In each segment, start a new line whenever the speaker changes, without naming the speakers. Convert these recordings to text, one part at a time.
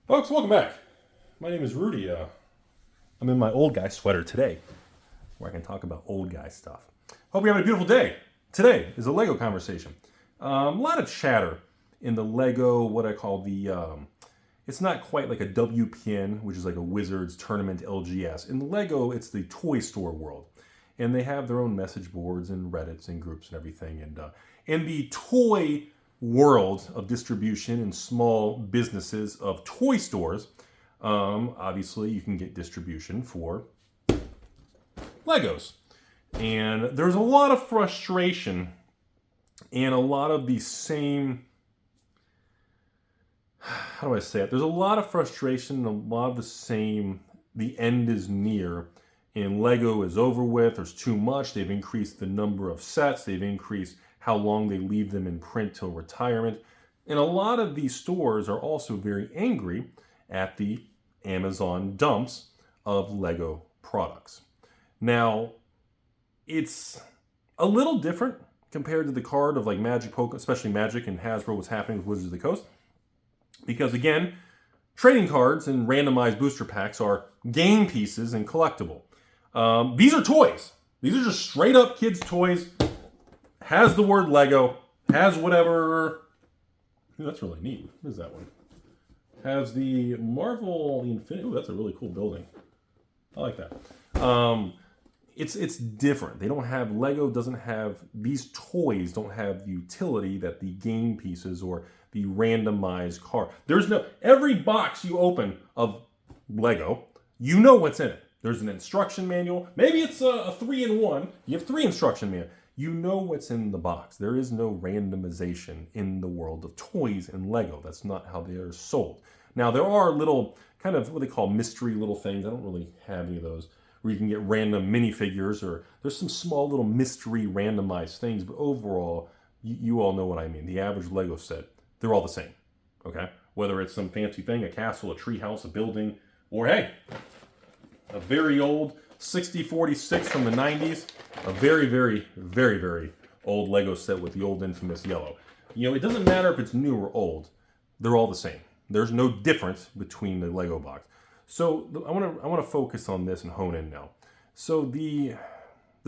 Folks, welcome back. My name is Rudy. I'm in my old guy sweater today, where I can talk about old guy stuff. Hope you're having a beautiful day. Today is a Lego conversation. A lot of chatter in the Lego, what I call it's not quite like a WPN, which is like a Wizards Tournament LGS. In the Lego, it's the toy store world. And they have their own message boards and Reddits and groups and everything. And in the toy world of distribution and small businesses of toy stores, obviously you can get distribution for Legos. And there's a lot of frustration and a lot of the same, how do I say it? There's a lot of frustration and a lot of the same, the end is near and Lego is over with, there's too much, they've increased the number of sets, they've increased how long they leave them in print till retirement. And a lot of these stores are also very angry at the Amazon dumps of Lego products. Now, it's a little different compared to the card of like Magic, especially Magic and Hasbro, what's happening with Wizards of the Coast. Because again, trading cards and randomized booster packs are game pieces and collectible. These are toys. These are just straight up kids' toys. Has the word Lego, has whatever. Ooh, that's really neat. What is that one? Has the Marvel Infinity. Ooh, that's a really cool building. I like that. It's different. They don't have, Lego doesn't have, these toys don't have the utility that the game pieces or the randomized card. There's no, every box you open of Lego, you know what's in it. There's an instruction manual. Maybe it's a 3-in-1. You have 3 instruction manuals. You know what's in the box. There is no randomization in the world of toys and Lego. That's not how they are sold. Now, there are little, kind of what they call mystery little things. I don't really have any of those, where you can get random minifigures, or there's some small little mystery randomized things, but overall, you all know what I mean. The average Lego set, they're all the same, okay? Whether it's some fancy thing, a castle, a tree house, a building, or hey, a very old 6046 from the 90s, a very, very, very, very old Lego set with the old infamous yellow. You know, it doesn't matter if it's new or old, they're all the same. There's no difference between the Lego box. So I want to focus on this and hone in now. So the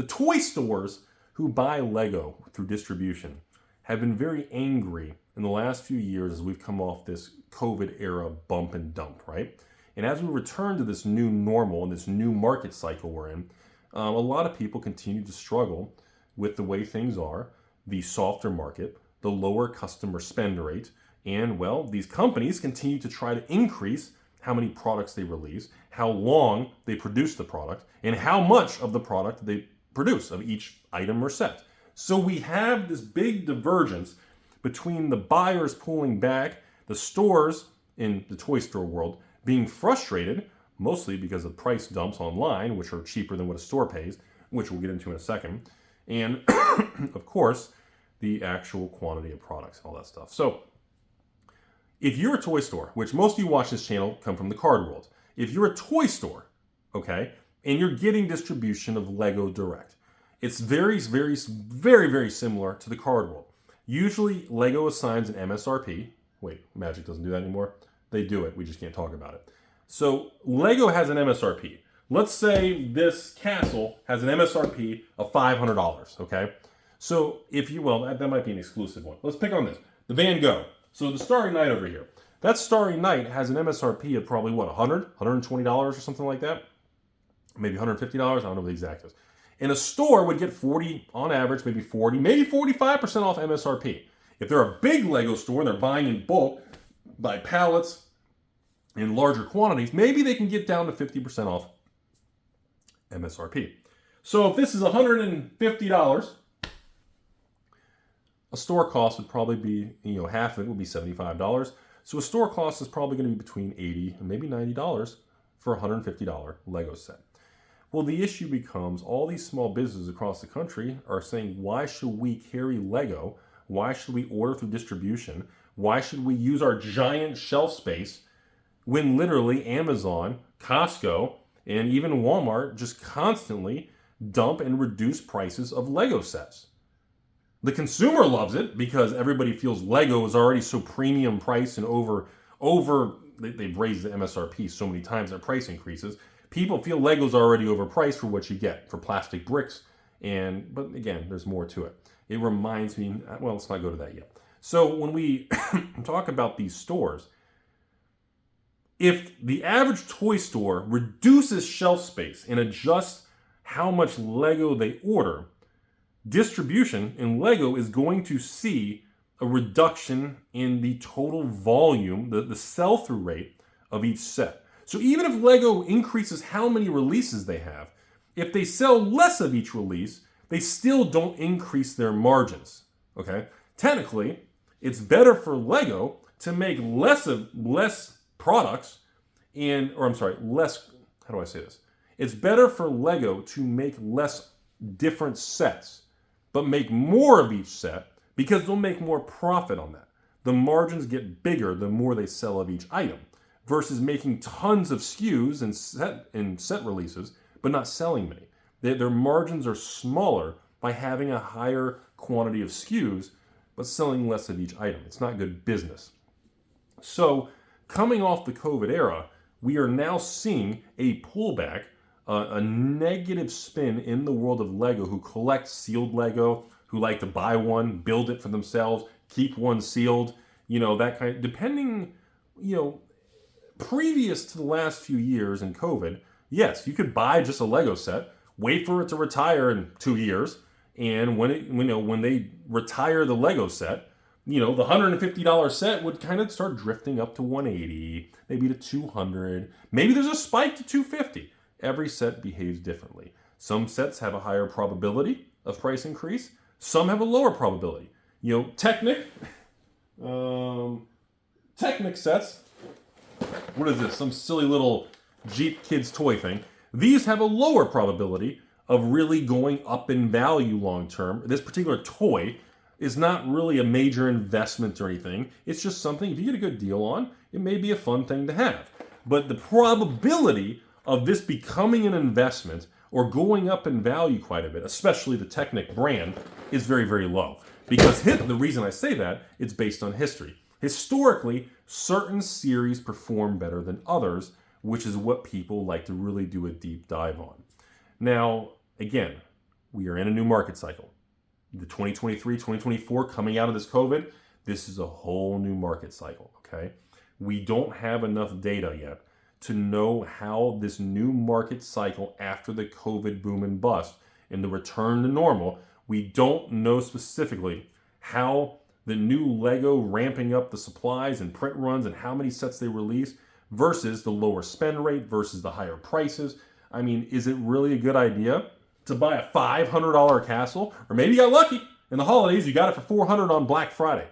toy stores who buy Lego through distribution have been very angry in the last few years as we've come off this COVID era bump and dump, right? And as we return to this new normal and this new market cycle we're in, a lot of people continue to struggle with the way things are, the softer market, the lower customer spend rate, and well, these companies continue to try to increase how many products they release, how long they produce the product, and how much of the product they produce of each item or set. So we have this big divergence between the buyers pulling back, the stores in the toy store world being frustrated, mostly because of price dumps online, which are cheaper than what a store pays, which we'll get into in a second, and of course, the actual quantity of products, all that stuff. So if you're a toy store, which most of you watch this channel come from the card world, if you're a toy store, okay, and you're getting distribution of Lego direct, it's very, very, very, very similar to the card world. Usually Lego assigns an MSRP. Wait, Magic doesn't do that anymore. They do it, we just can't talk about it. So Lego has an MSRP. Let's say this castle has an MSRP of $500, okay? So if you, well, that might be an exclusive one. Let's pick on this, the Van Gogh. So the Starry Night over here. That Starry Night has an MSRP of probably what, $100, $120 or something like that? Maybe $150, I don't know what the exact is. And a store would get 40, on average, maybe 40, maybe 45% off MSRP. If they're a big Lego store and they're buying in bulk, by pallets, in larger quantities, maybe they can get down to 50% off MSRP. So if this is $150, a store cost would probably be, half of it would be $75. So a store cost is probably going to be between $80 and maybe $90 for a $150 Lego set. Well, the issue becomes all these small businesses across the country are saying, why should we carry Lego? Why should we order through distribution? Why should we use our giant shelf space when literally Amazon, Costco, and even Walmart just constantly dump and reduce prices of Lego sets? The consumer loves it because everybody feels Lego is already so premium priced and over they've raised the MSRP so many times, their price increases. People feel Lego's already overpriced for what you get for plastic bricks. But again, there's more to it. It reminds me, well, let's not go to that yet. So when we talk about these stores, if the average toy store reduces shelf space and adjusts how much Lego they order, distribution in Lego is going to see a reduction in the total volume, the sell-through rate of each set. So even if Lego increases how many releases they have, if they sell less of each release, they still don't increase their margins. Okay? Technically, it's better for Lego to make less products less, how do I say this? It's better for Lego to make less different sets, but make more of each set because they'll make more profit on that. The margins get bigger the more they sell of each item versus making tons of SKUs and set releases, but not selling many. Their margins are smaller by having a higher quantity of SKUs, but selling less of each item. It's not good business. So coming off the COVID era, we are now seeing a pullback, a negative spin in the world of Lego who collect sealed Lego, who like to buy one, build it for themselves, keep one sealed, that kind of, depending, previous to the last few years in COVID, yes, you could buy just a Lego set, wait for it to retire in 2 years, and when they retire the Lego set, the $150 set would kind of start drifting up to $180, maybe to $200. Maybe there's a spike to $250. Every set behaves differently. Some sets have a higher probability of price increase. Some have a lower probability. Technic sets. What is this? Some silly little Jeep kids toy thing. These have a lower probability of really going up in value long term. This particular toy is not really a major investment or anything. It's just something, if you get a good deal on, it may be a fun thing to have. But the probability of this becoming an investment or going up in value quite a bit, especially the Technic brand, is very, very low. Because the reason I say that, it's based on history. Historically, certain series perform better than others, which is what people like to really do a deep dive on. Now, again, we are in a new market cycle. The 2023, 2024 coming out of this COVID, this is a whole new market cycle, okay? We don't have enough data yet to know how this new market cycle after the COVID boom and bust and the return to normal, we don't know specifically how the new Lego ramping up the supplies and print runs and how many sets they release versus the lower spend rate versus the higher prices. I mean, is it really a good idea to buy a $500 castle? Or maybe you got lucky in the holidays, you got it for $400 on Black Friday.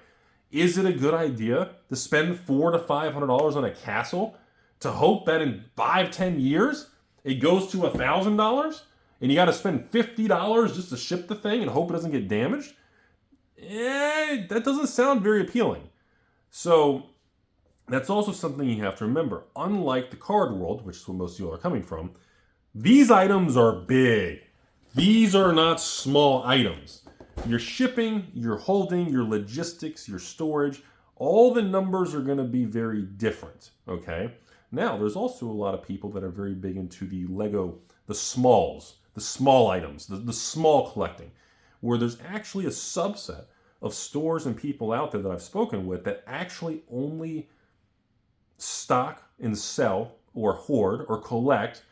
Is it a good idea to spend $400 to $500 on a castle to hope that in 5-10 years it goes to $1,000 and you got to spend $50 just to ship the thing and hope it doesn't get damaged? That doesn't sound very appealing. So that's also something you have to remember. Unlike the card world, which is where most of you are coming from, these items are big. These are not small items. Your shipping, your holding, your logistics, your storage, all the numbers are going to be very different, okay? Now, there's also a lot of people that are very big into the Lego, the smalls, the small items, the small collecting, where there's actually a subset of stores and people out there that I've spoken with that actually only stock and sell or hoard or collect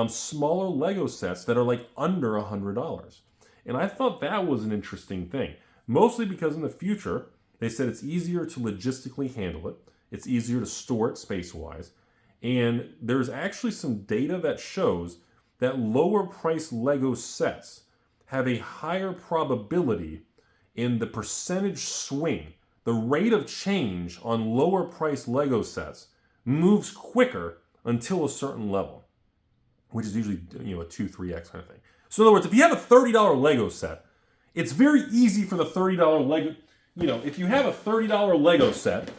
smaller Lego sets that are like under $100. And I thought that was an interesting thing, mostly because in the future, they said it's easier to logistically handle it. It's easier to store it space-wise. And there's actually some data that shows that lower priced Lego sets have a higher probability in the percentage swing. The rate of change on lower priced Lego sets moves quicker until a certain level, which is usually a 2-3x kind of thing. So in other words, if you have a $30 Lego set, it's very easy for the $30 Lego, if you have a $30 Lego set,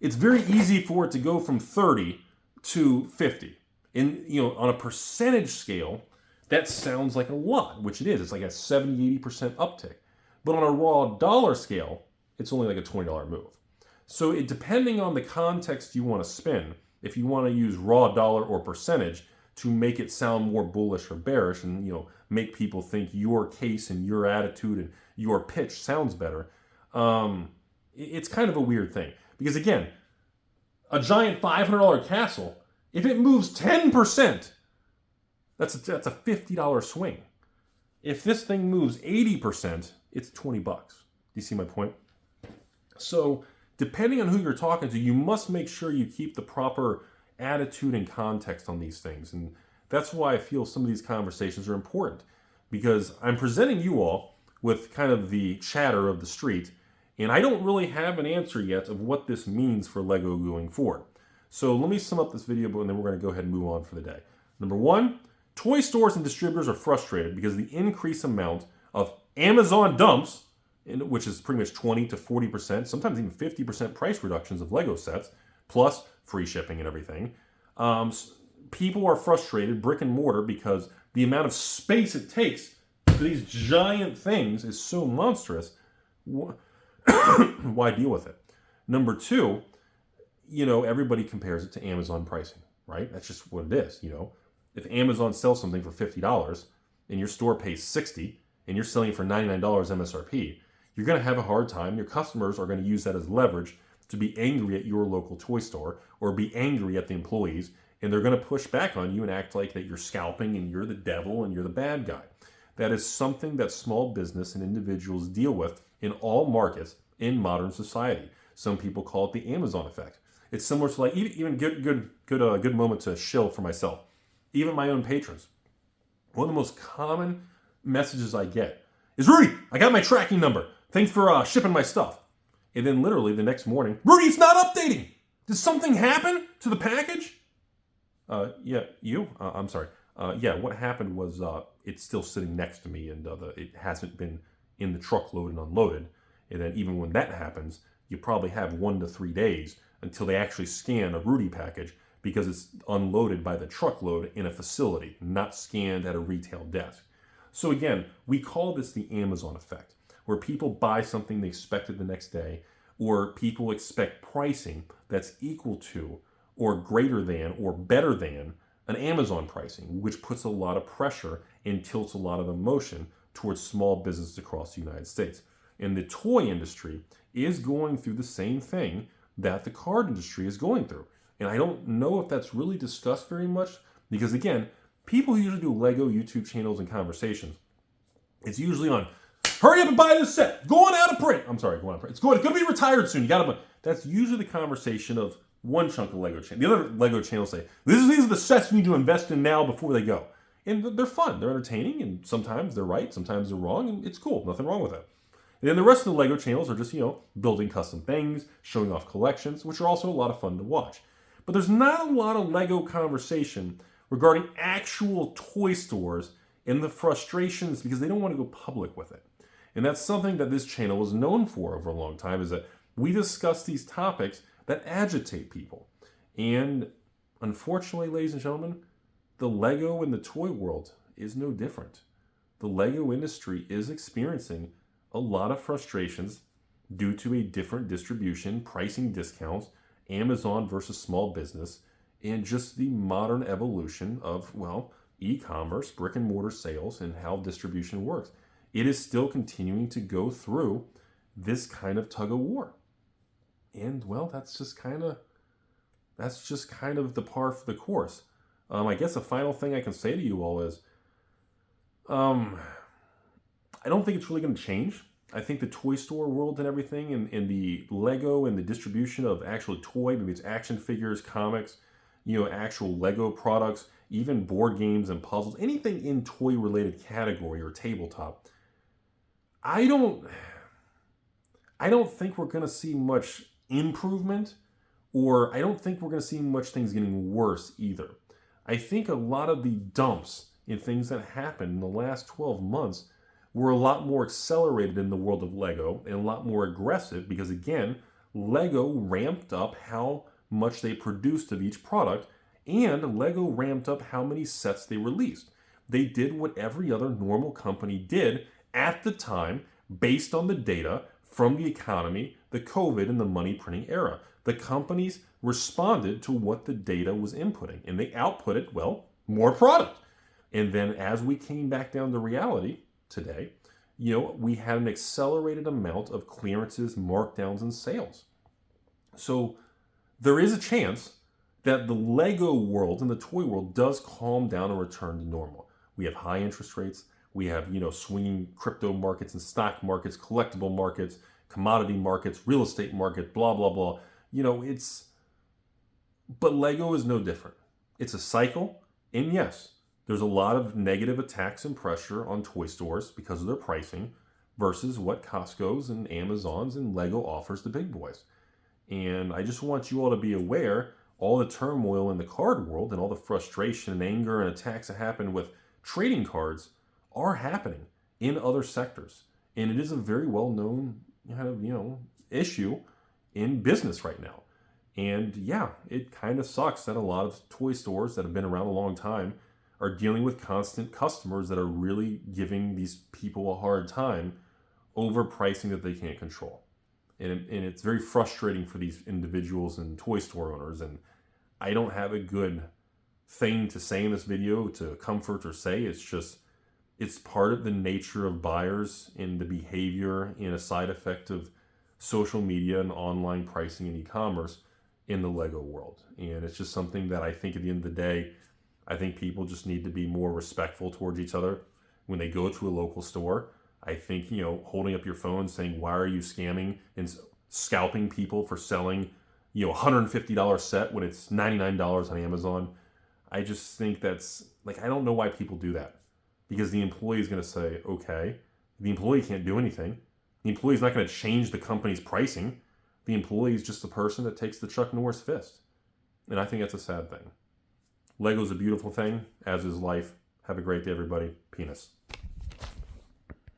it's very easy for it to go from 30 to 50. And, on a percentage scale, that sounds like a lot, which it is. It's like a 70-80% uptick. But on a raw dollar scale, it's only like a $20 move. So depending on the context you want to spin, if you want to use raw dollar or percentage to make it sound more bullish or bearish and make people think your case and your attitude and your pitch sounds better, it's kind of a weird thing. Because again, a giant $500 castle, if it moves 10%, that's a $50 swing. If this thing moves 80%, it's $20. Do you see my point? So depending on who you're talking to, you must make sure you keep the proper attitude and context on these things. And that's why I feel some of these conversations are important, because I'm presenting you all with kind of the chatter of the street, and I don't really have an answer yet of what this means for Lego going forward. So let me sum up this video, and then we're going to go ahead and move on for the day. Number one, toy stores and distributors are frustrated because of the increased amount of Amazon dumps, which is pretty much 20 to 40%, sometimes even 50% price reductions of Lego sets, plus free shipping and everything. People are frustrated, brick and mortar, because the amount of space it takes for these giant things is so monstrous. Why deal with it? Number two, everybody compares it to Amazon pricing, right? That's just what it is. If Amazon sells something for $50 and your store pays $60 and you're selling it for $99 MSRP, you're going to have a hard time. Your customers are going to use that as leverage to be angry at your local toy store or be angry at the employees, and they're going to push back on you and act like that you're scalping and you're the devil and you're the bad guy. That is something that small business and individuals deal with in all markets in modern society. Some people call it the Amazon effect. It's similar to even good moment to shill for myself. Even my own patrons. One of the most common messages I get is, Rudy, I got my tracking number. Thanks for shipping my stuff. And then literally the next morning, Rudy, it's not updating. Did something happen to the package? I'm sorry. What happened was it's still sitting next to me, and it hasn't been in the truckload and unloaded. And then even when that happens, you probably have 1 to 3 days until they actually scan a Rudy package, because it's unloaded by the truckload in a facility, not scanned at a retail desk. So again, we call this the Amazon effect, where people buy something they expect it the next day, or people expect pricing that's equal to or greater than or better than an Amazon pricing, which puts a lot of pressure and tilts a lot of emotion towards small businesses across the United States. And the toy industry is going through the same thing that the card industry is going through. And I don't know if that's really discussed very much, because again, people who usually do Lego YouTube channels and conversations, it's usually on, hurry up and buy this set, going out of print. I'm sorry, going out of print. It's going to be retired soon. You got to buy. That's usually the conversation of one chunk of Lego channel. The other Lego channels say, these are the sets you need to invest in now before they go. And they're fun, they're entertaining, and sometimes they're right, sometimes they're wrong, and it's cool, nothing wrong with it. And then the rest of the Lego channels are just, building custom things, showing off collections, which are also a lot of fun to watch. But there's not a lot of Lego conversation regarding actual toy stores and the frustrations, because they don't want to go public with it. And that's something that this channel was known for over a long time, is that we discuss these topics that agitate people. And unfortunately, ladies and gentlemen, the Lego and the toy world is no different. The Lego industry is experiencing a lot of frustrations due to a different distribution, pricing discounts, Amazon versus small business, and just the modern evolution of, e-commerce, brick and mortar sales, and how distribution works. It is still continuing to go through this kind of tug of war. And that's just kind of the par for the course. I guess the final thing I can say to you all is, I don't think it's really going to change. I think the toy store world and everything, and the Lego and the distribution of actual toy, maybe it's action figures, comics, actual Lego products, even board games and puzzles, anything in toy-related category or tabletop, I don't think we're going to see much improvement, or I don't think we're going to see much things getting worse either. I think a lot of the dumps in things that happened in the last 12 months were a lot more accelerated in the world of Lego and a lot more aggressive, because again, Lego ramped up how much they produced of each product, and Lego ramped up how many sets they released. They did what every other normal company did at the time, based on the data from the economy, the COVID, and the money printing era. The companies responded to what the data was inputting, and they outputted, well, more product. And then as we came back down to reality today, we had an accelerated amount of clearances, markdowns, and sales. So there is a chance that the Lego world and the toy world does calm down and return to normal. We have high interest rates. We have, swinging crypto markets and stock markets, collectible markets, commodity markets, real estate market, blah, blah, blah. But Lego is no different. It's a cycle. And yes, there's a lot of negative attacks and pressure on toy stores because of their pricing versus what Costco's and Amazon's and Lego offers the big boys. And I just want you all to be aware, all the turmoil in the card world and all the frustration and anger and attacks that happen with trading cards are happening in other sectors. And it is a very well-known issue in business right now. And yeah, it kind of sucks that a lot of toy stores that have been around a long time are dealing with constant customers that are really giving these people a hard time over pricing that they can't control. And it's very frustrating for these individuals and toy store owners. And I don't have a good thing to say in this video to comfort or say. It's part of the nature of buyers and the behavior and a side effect of social media and online pricing and e-commerce in the Lego world. And it's just something that I think at the end of the day, I think people just need to be more respectful towards each other when they go to a local store. I think, holding up your phone saying, why are you scamming and scalping people for selling, $150 set when it's $99 on Amazon? I just think that's, I don't know why people do that. Because the employee is going to say, okay, the employee can't do anything. The employee is not going to change the company's pricing. The employee is just the person that takes the Chuck Norris fist. And I think that's a sad thing. Lego's a beautiful thing, as is life. Have a great day, everybody. Penis.